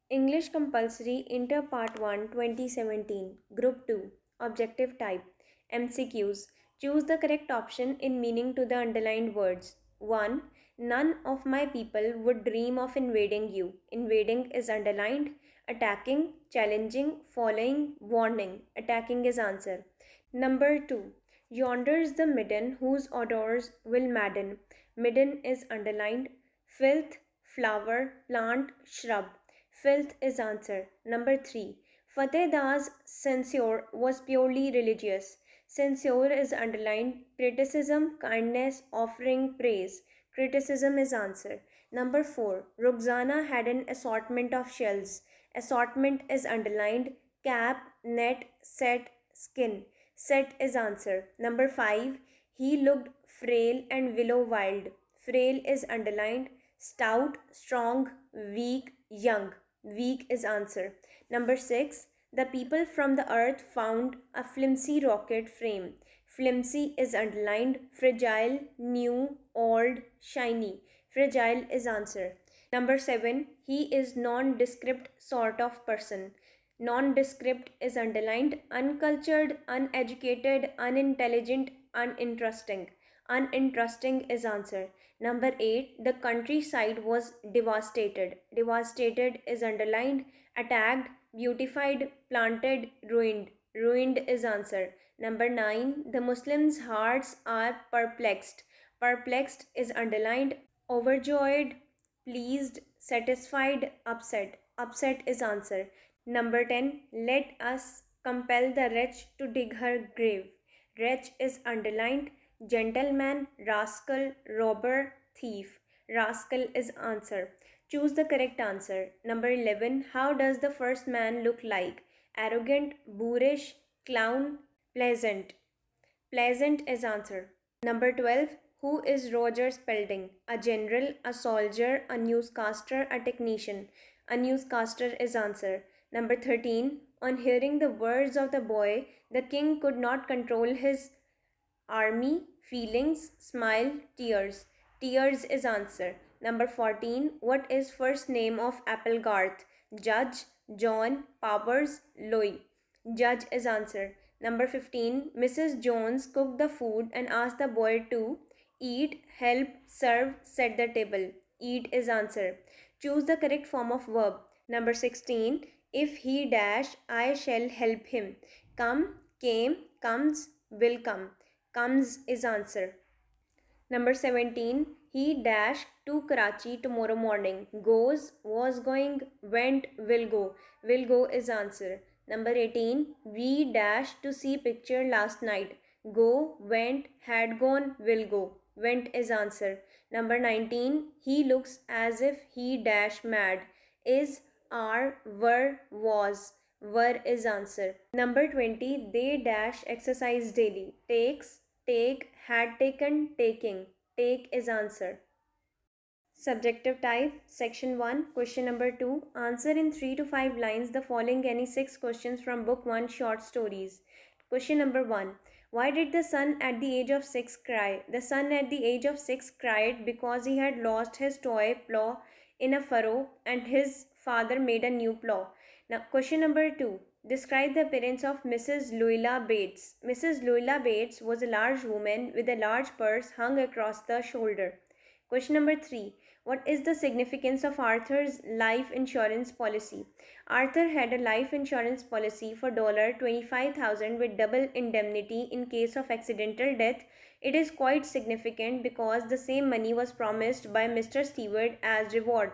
English Compulsory Inter Part 1 2017 Group 2 Objective Type MCQs. Choose the correct option in meaning to the underlined words. 1. None of my people would dream of invading you. Invading is underlined. Attacking, challenging, following, warning. Attacking is answer. Number 2. Yonder's the midden whose odors will madden. Midden is underlined. Filth, flower, plant, shrub. Filth is answer. Number 3. Fateh Da's censure was purely religious. Censure is underlined. Criticism, kindness, offering praise. Criticism is answer. Number 4. Ruxana had an assortment of shells. Assortment is underlined. Cap, net, set, skin. Set is answer. Number 5. He looked frail and willow wild. Frail is underlined. Stout, strong, weak, young. Weak is answer. Number 6. The people from the earth found a flimsy rocket frame. Flimsy is underlined. Fragile, new, old, shiny. Fragile is answer. Number 7. He is nondescript sort of person. Nondescript is underlined. Uncultured, uneducated, unintelligent, uninteresting. Uninteresting is answer. Number 8. The countryside was devastated. Devastated is underlined. Attacked, beautified, planted, ruined. Ruined is answer. Number 9. The Muslims' hearts are perplexed. Perplexed is underlined. Overjoyed, pleased, satisfied, upset. Upset is answer. Number 10. Let us compel the wretch to dig her grave. Wretch is underlined. Gentleman, rascal, robber, thief. Rascal is answer. Choose the correct answer. Number 11. How does the first man look like? Arrogant, boorish, clown, pleasant. Pleasant is answer. Number 12. Who is Roger Spelding? A general, a soldier, a newscaster, a technician. A newscaster is answer. Number 13. On hearing the words of the boy, the king could not control his army, feelings, smile, tears. Tears is answer. Number 14. What is first name of Applegarth? Judge, John, Powers, Louis. Judge is answer. Number 15. Mrs. Jones cooked the food and asked the boy to eat, help, serve, set the table. Eat is answer. Choose the correct form of verb. Number 16. If he dash, I shall help him. Come, came, comes, will come. Comes is answer. Number 17. He dashed to Karachi tomorrow morning. Goes, was going, went, will go. Will go is answer. Number 18. We dashed to see picture last night. Go, went, had gone, will go. Went is answer. Number 19. He looks as if he dash mad. Is, are, were, was. Were is answer. Number 20. They dash exercise daily. Takes, take, had taken, taking. Take is answer. Subjective type, section 1, question number 2. Answer in 3 to 5 lines the following any 6 questions from book 1 short stories. Question number 1. Why did the son at the age of 6 cry? The son at the age of 6 cried because he had lost his toy plow in a furrow and his father made a new plow. Now, question number 2. Describe the appearance of Mrs. Luella Bates. Mrs. Luella Bates was a large woman with a large purse hung across the shoulder. Question number 3. What is the significance of Arthur's life insurance policy? Arthur had a life insurance policy for $25,000 with double indemnity in case of accidental death. It is quite significant because the same money was promised by Mr. Stewart as reward.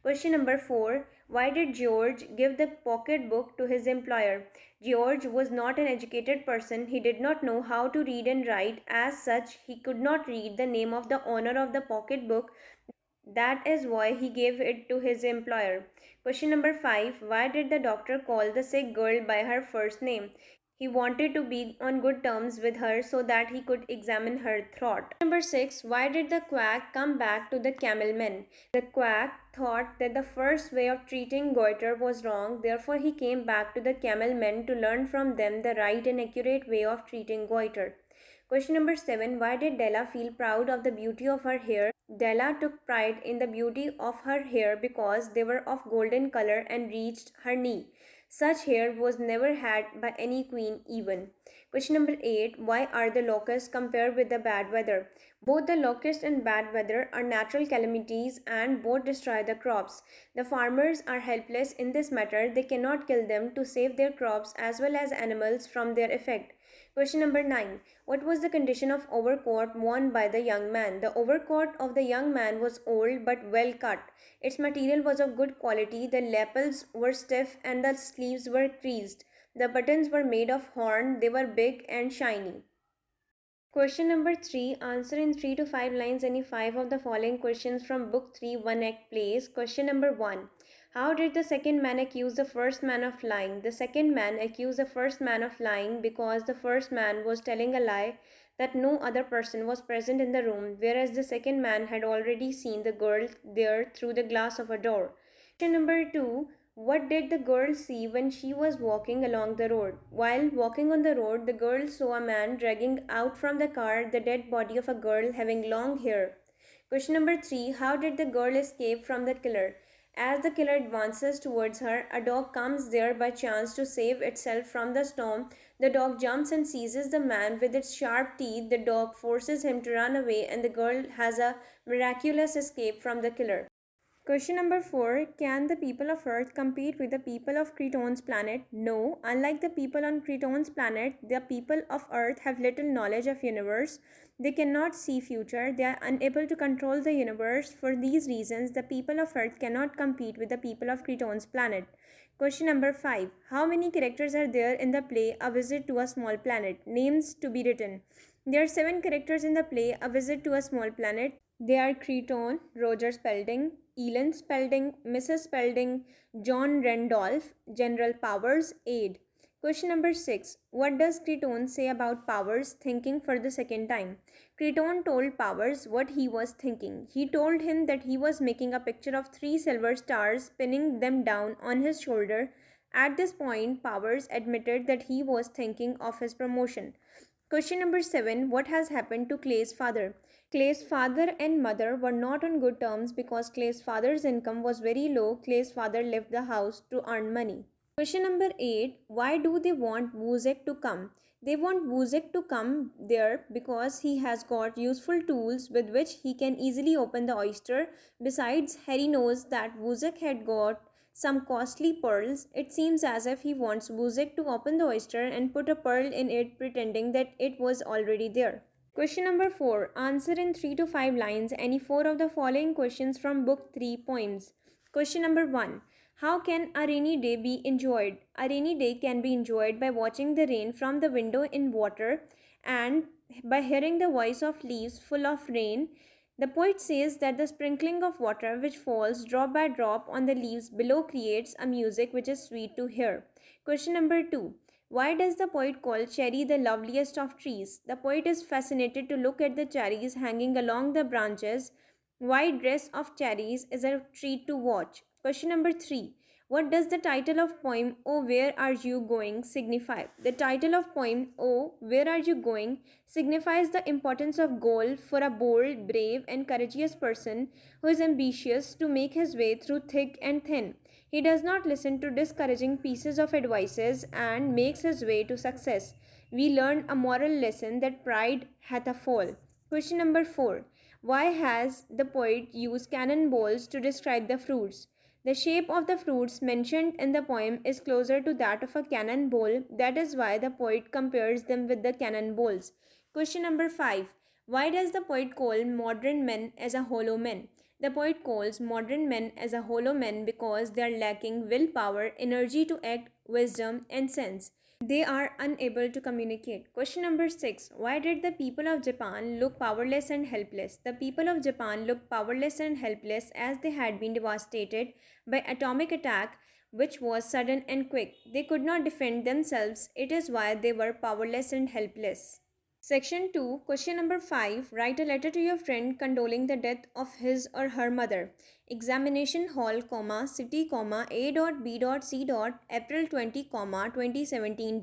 Question number 4. Why did George give the pocketbook to his employer? George was not an educated person. He did not know how to read and write. As such, he could not read the name of the owner of the pocketbook. That is why he gave it to his employer. Question number 5. Why did the doctor call the sick girl by her first name? He wanted to be on good terms with her so that he could examine her throat. Number 6. Why did the quack come back to the camel men? The quack thought that the first way of treating goiter was wrong. Therefore, he came back to the camel men to learn from them the right and accurate way of treating goiter. Question number 7. Why did Della feel proud of the beauty of her hair? Della took pride in the beauty of her hair because they were of golden color and reached her knee. Such hair was never had by any queen even. Question number 8. Why are the locusts compared with the bad weather? Both the locust and bad weather are natural calamities and both destroy the crops. The farmers are helpless in this matter. They cannot kill them to save their crops as well as animals from their effect. Question number 9. What was the condition of overcoat worn by the young man? The overcoat of the young man was old but well cut. Its material was of good quality. The lapels were stiff and the sleeves were creased. The buttons were made of horn. They were big and shiny. Question number 3. Answer in 3 to 5 lines any 5 of the following questions from Book 3 One Act Plays. Question number 1. How did the second man accuse the first man of lying? The second man accused the first man of lying because the first man was telling a lie that no other person was present in the room, whereas the second man had already seen the girl there through the glass of a door. Question number 2. What did the girl see when she was walking along the road? While walking on the road, the girl saw a man dragging out from the car the dead body of a girl having long hair. Question number 3. How did the girl escape from the killer? As the killer advances towards her, a dog comes there by chance to save itself from the storm. The dog jumps and seizes the man with its sharp teeth. The dog forces him to run away, and the girl has a miraculous escape from the killer. Question number 4. Can the people of Earth compete with the people of Creton's planet? No. Unlike the people on Creton's planet, the people of Earth have little knowledge of universe. They cannot see future. They are unable to control the universe. For these reasons, the people of Earth cannot compete with the people of Creton's planet. Question number 5. How many characters are there in the play A Visit to a Small Planet? Names to be written. There are 7 characters in the play A Visit to a Small Planet. They are Creton, Roger Spelding, Elin Spelding, Mrs. Spelding, John Randolph, General Powers, Aide. Question number 6. What does Creton say about Powers thinking for the second time? Creton told Powers what he was thinking. He told him that he was making a picture of 3 silver stars, pinning them down on his shoulder. At this point, Powers admitted that he was thinking of his promotion. Question number 7. What has happened to Clay's father? Clay's father and mother were not on good terms because Clay's father's income was very low. Clay's father left the house to earn money. Question number 8. Why do they want Wozek to come? They want Wozek to come there because he has got useful tools with which he can easily open the oyster. Besides, Harry knows that Wozek had got some costly pearls. It seems as if he wants Wozek to open the oyster and put a pearl in it, pretending that it was already there. Question number 4. Answer in 3 to 5 lines any 4 of the following questions from Book 3 Poems. Question number 1. How can a rainy day be enjoyed? A rainy day can be enjoyed by watching the rain from the window in water and by hearing the voice of leaves full of rain. The poet says that the sprinkling of water which falls drop by drop on the leaves below creates a music which is sweet to hear. Question number 2. Why does the poet call cherry the loveliest of trees? The poet is fascinated to look at the cherries hanging along the branches. White dress of cherries is a treat to watch. Question number 3. What does the title of poem Oh Where Are You Going signify? The title of poem Oh Where Are You Going signifies the importance of goal for a bold, brave and courageous person who is ambitious to make his way through thick and thin. He does not listen to discouraging pieces of advices and makes his way to success. We learn a moral lesson that pride hath a fall. Question number 4. Why has the poet used cannonballs to describe the fruits? The shape of the fruits mentioned in the poem is closer to that of a cannonball. That is why the poet compares them with the cannonballs. Question number 5. Why does the poet call modern men as a hollow men? The poet calls modern men as a hollow men because they are lacking willpower, energy to act, wisdom, and sense. They are unable to communicate. Question number 6. Why did the people of Japan look powerless and helpless? The people of Japan looked powerless and helpless as they had been devastated by atomic attack which was sudden and quick. They could not defend themselves. It is why they were powerless and helpless. Section 2, question number 5. Write a letter to your friend condoling the death of his or her mother. Examination hall, city, A.B.C. April 20, 2017.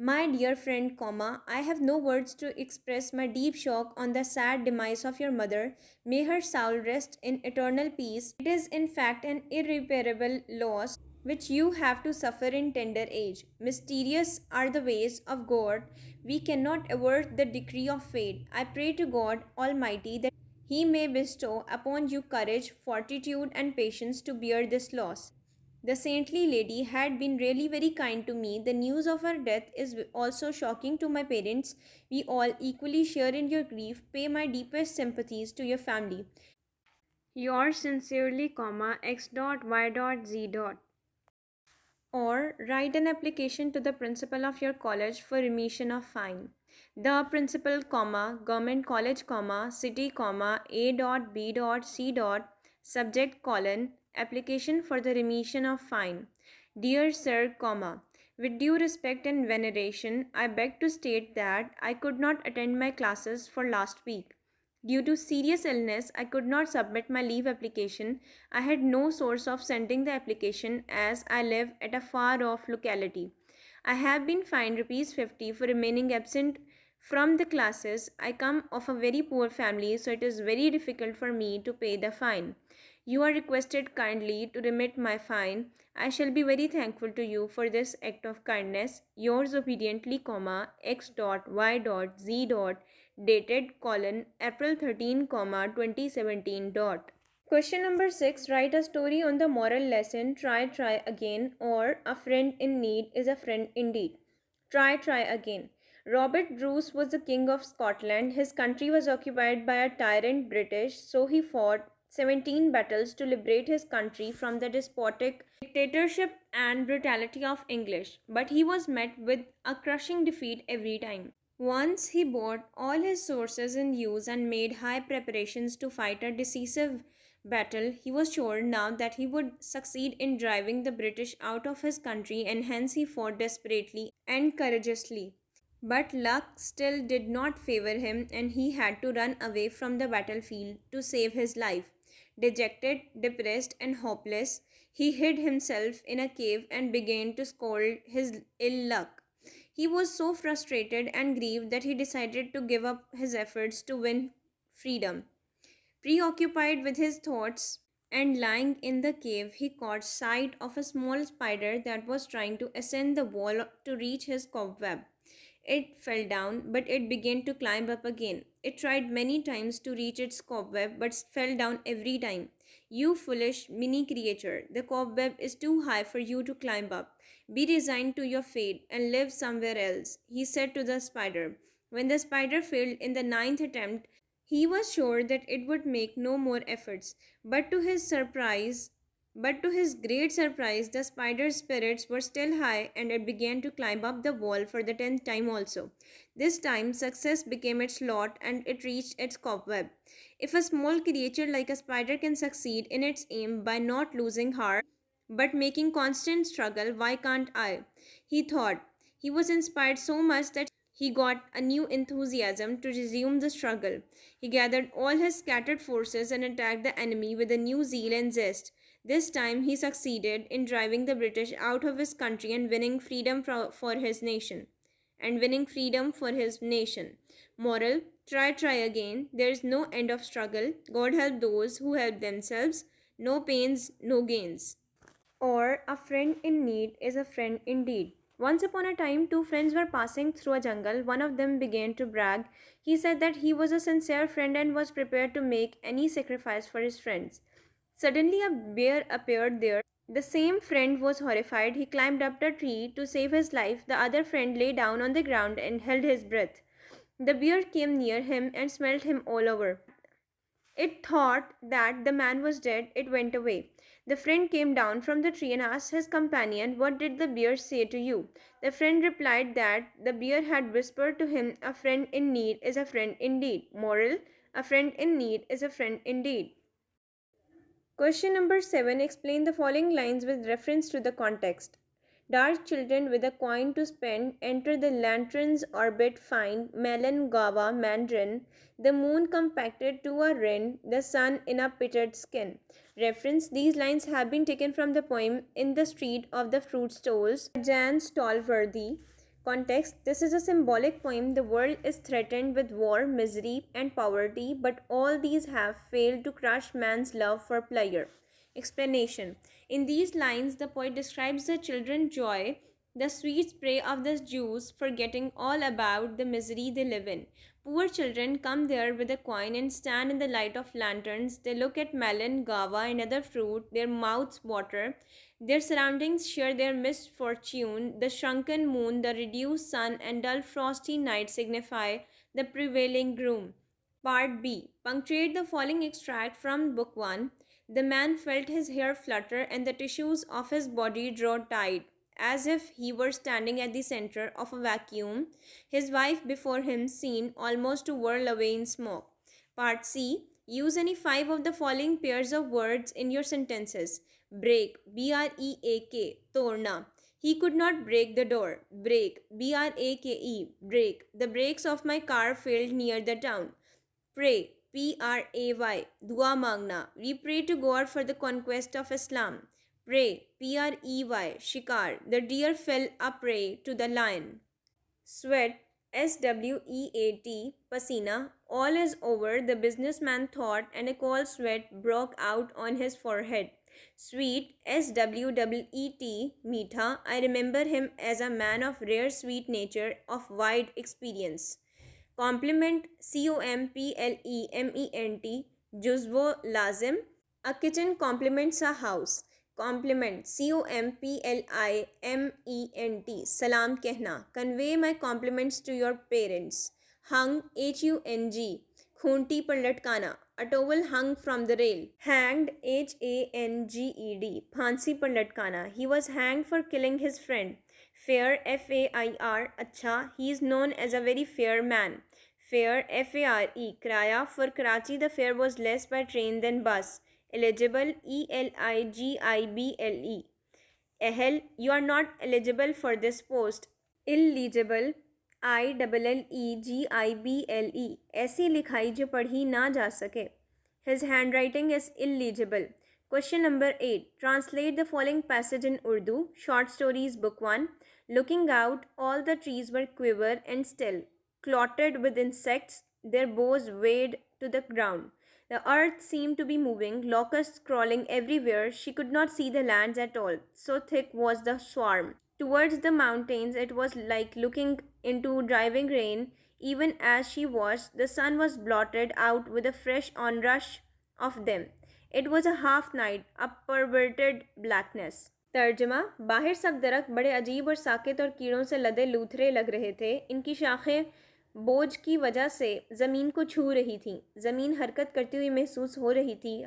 My dear friend, I have no words to express my deep shock on the sad demise of your mother. May her soul rest in eternal peace. It is in fact an irreparable loss which you have to suffer in tender age. Mysterious are the ways of God. We cannot avert the decree of fate. I pray to God Almighty that He may bestow upon you courage, fortitude, and patience to bear this loss. The saintly lady had been really very kind to me. The news of her death is also shocking to my parents. We all equally share in your grief. Pay my deepest sympathies to your family. Yours sincerely, X.Y.Z. Or write an application to the principal of your college for remission of fine. The principal, government college, city, A.B.C. Subject, application for the remission of fine. Dear Sir, with due respect and veneration, I beg to state that I could not attend my classes for last week. Due to serious illness, I could not submit my leave application. I had no source of sending the application as I live at a far off locality. I have been fined rupees 50 for remaining absent from the classes. I come of a very poor family, so it is very difficult for me to pay the fine. You are requested kindly to remit my fine. I shall be very thankful to you for this act of kindness. Yours obediently, X.Y.Z. Dated April 13, 2017. Question number 6. Write a story on the moral lesson try again, or a friend in need is a friend indeed. Try again. Robert Bruce was the king of Scotland. His country was occupied by a tyrant British, so he fought 17 battles to liberate his country from the despotic dictatorship and brutality of English. But he was met with a crushing defeat every time. Once he brought all his sources in use and made high preparations to fight a decisive battle. He was sure now that he would succeed in driving the British out of his country, and hence he fought desperately and courageously. But luck still did not favor him, and he had to run away from the battlefield to save his life. Dejected, depressed, and hopeless, he hid himself in a cave and began to scold his ill luck. He was so frustrated and grieved that he decided to give up his efforts to win freedom. Preoccupied with his thoughts and lying in the cave, he caught sight of a small spider that was trying to ascend the wall to reach his cobweb. It fell down, but it began to climb up again. It tried many times to reach its cobweb, but fell down every time. You foolish mini creature, the cobweb is too high for you to climb up. Be resigned to your fate and live somewhere else, he said to the spider. When the spider failed in the ninth attempt, he was sure that it would make no more efforts, but to his great surprise, the spider's spirits were still high and it began to climb up the wall for the 10th time also. This time, success became its lot and it reached its cobweb. If a small creature like a spider can succeed in its aim by not losing heart but making constant struggle, why can't I? He thought. He was inspired so much that he got a new enthusiasm to resume the struggle. He gathered all his scattered forces and attacked the enemy with a new zeal and zest. This time he succeeded in driving the British out of his country and winning freedom for his nation. Moral: try again. There is no end of struggle. God help those who help themselves. No pains, no gains. Or a friend in need is a friend indeed. Once upon a time, two friends were passing through a jungle. One of them began to brag. He said that he was a sincere friend and was prepared to make any sacrifice for his friends. Suddenly, a bear appeared there. The same friend was horrified. He climbed up the tree to save his life. The other friend lay down on the ground and held his breath. The bear came near him and smelled him all over. It thought that the man was dead. It went away. The friend came down from the tree and asked his companion, "What did the bear say to you?" The friend replied that the bear had whispered to him, "A friend in need is a friend indeed." Moral: a friend in need is a friend indeed. Question number 7. Explain the following lines with reference to the context. Dark children with a coin to spend enter the lantern's orbit, find melon, guava, mandarin, the moon compacted to a ring, the sun in a pitted skin. Reference: these lines have been taken from the poem In the Street of the Fruit Stalls, Jan Stallworthy, Context: this is a symbolic poem. The world is threatened with war, misery, and poverty, but all these have failed to crush man's love for pleasure. Explanation: in these lines, the poet describes the children's joy, the sweet spray of the Jews, forgetting all about the misery they live in. Poor children come there with a coin and stand in the light of lanterns. They look at melon, guava, and other fruit. Their mouths water. Their surroundings share their misfortune. The shrunken moon, the reduced sun, and dull frosty night signify the prevailing gloom. Part B. Punctuate the following extract from Book 1. The man felt his hair flutter and the tissues of his body draw tight, as if he were standing at the center of a vacuum. His wife before him seemed almost to whirl away in smoke. Part C. Use any five of the following pairs of words in your sentences. Break, B-R-E-A-K, torna. He could not break the door. Break, B-R-A-K-E, break. The brakes of my car failed near the town. Pray, Pray, dua mangna. We pray to God for the conquest of Islam. Prey, Prey, shikar. The deer fell a prey to the lion. Sweat, Sweat, pasina. All is over, the businessman thought, and a cold sweat broke out on his forehead. Sweet, Swet, meetha. I remember him as a man of rare sweet nature, of wide experience. Compliment, Complement, juzvo lazim. A kitchen complements a house. Compliment, Compliment, salam कहना. Convey my compliments to your parents. Hung, Hung, Khunti पर लटकाना. A towel hung from the rail. Hanged, Hanged, फांसी पर लटकाना. He was hanged for killing his friend. Fair, Fair, अच्छा. He is known as a very fair man. Fare, Fare, Kiraya. For Karachi, the fare was less by train than bus. Eligible, Eligible. Ehel, you are not eligible for this post. Illegible, Illegible. ऐसी लिखाई जो पढ़ी ना जा सके. His handwriting is illegible. Question number 8. Translate the following passage in Urdu. Short Stories, Book 1. Looking out, all the trees were quiver and still, clotted with insects, their boughs weighed to the ground. The earth seemed to be moving, locusts crawling everywhere. She could not see the lands at all, so thick was the swarm. Towards the mountains, it was like looking into driving rain. Even as she watched, the sun was blotted out with a fresh onrush of them. It was a half night, a perverted blackness. तर्जमा: बाहर सब दरख्त बड़े अजीब और साकित और कीड़ों से लदे लूथरे लग रहे थे. इनकी शाखें बोझ की वजह से ज़मीन को छू रही थीं. ज़मीन हरकत करती हुई महसूस हो रही थी.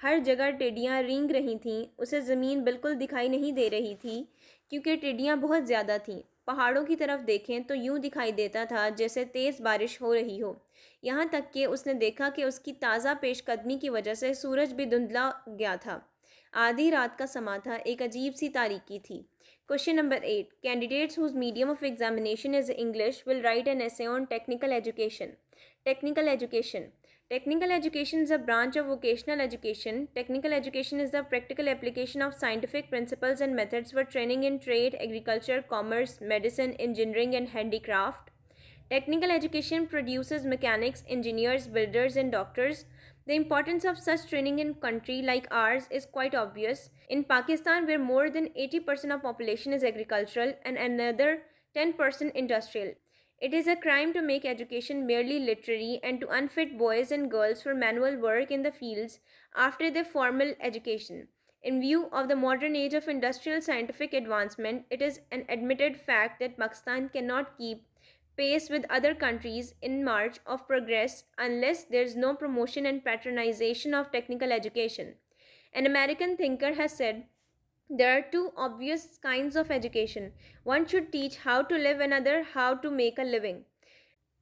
हर जगह टिड्डियाँ रेंग रही थीं. उसे ज़मीन बिल्कुल दिखाई नहीं दे रही थी क्योंकि टिड्डियाँ बहुत ज़्यादा थीं. पहाड़ों की तरफ देखें तो यूं दिखाई देता था जैसे तेज़ बारिश हो रही हो. यहाँ तक कि उसने देखा कि उसकी ताज़ा पेशकदमी की वजह से सूरज भी धुंधला गया था. आधी रात का समा था. एक अजीब सी तारीकी थी. Question number 8. Candidates whose medium of examination is English will write an essay on technical education. Technical education. Technical education is a branch of vocational education. Technical education is the practical application of scientific principles and methods for training in trade, agriculture, commerce, medicine, engineering, and handicraft. Technical education produces mechanics, engineers, builders, and doctors. The importance of such training in a country like ours is quite obvious. In Pakistan, where more than 80% of population is agricultural and another 10% industrial, it is a crime to make education merely literary and to unfit boys and girls for manual work in the fields after their formal education. In view of the modern age of industrial scientific advancement, it is an admitted fact that Pakistan cannot keep pace with other countries in march of progress unless there is no promotion and patronization of technical education. An American thinker has said, there are two obvious kinds of education. One should teach how to live, another how to make a living.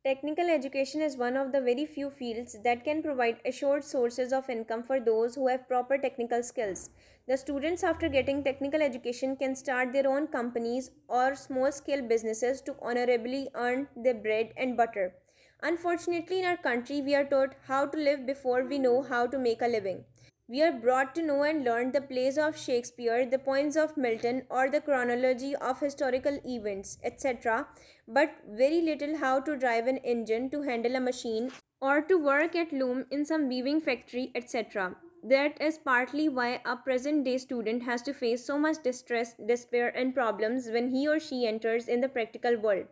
Technical education is one of the very few fields that can provide assured sources of income for those who have proper technical skills. The students, after getting technical education, can start their own companies or small-scale businesses to honorably earn their bread and butter. Unfortunately, in our country, we are taught how to live before we know how to make a living. We are brought to know and learn the plays of Shakespeare, the poems of Milton, or the chronology of historical events, etc., but very little how to drive an engine, to handle a machine, or to work at loom in some weaving factory, etc. That is partly why a present day student has to face so much distress, despair, and problems when he or she enters in the practical world.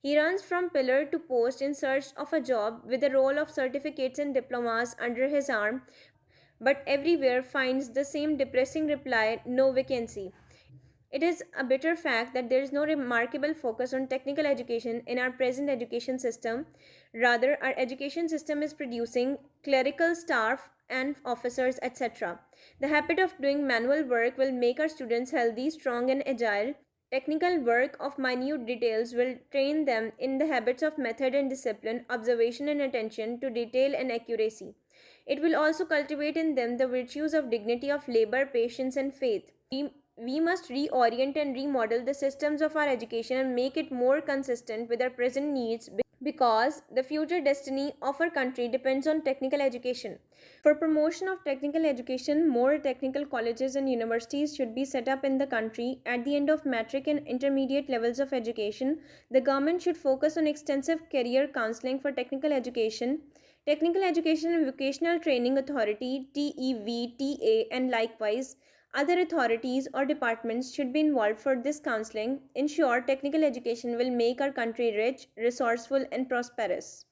He runs from pillar to post in search of a job with a roll of certificates and diplomas under his arm, but everywhere finds the same depressing reply, no vacancy. It is a bitter fact that there is no remarkable focus on technical education in our present education system. Rather, our education system is producing clerical staff and officers, etc. The habit of doing manual work will make our students healthy, strong, and agile. Technical work of minute details will train them in the habits of method and discipline, observation and attention to detail and accuracy. It will also cultivate in them the virtues of dignity of labor, patience, and faith. We must reorient and remodel the systems of our education and make it more consistent with our present needs, because the future destiny of our country depends on technical education. For promotion of technical education, more technical colleges and universities should be set up in the country. At the end of matric and intermediate levels of education, the government should focus on extensive career counseling for technical education. Technical Education and Vocational Training Authority TEVTA and likewise other authorities or departments should be involved for this counseling. In short, technical education will make our country rich, resourceful, and prosperous.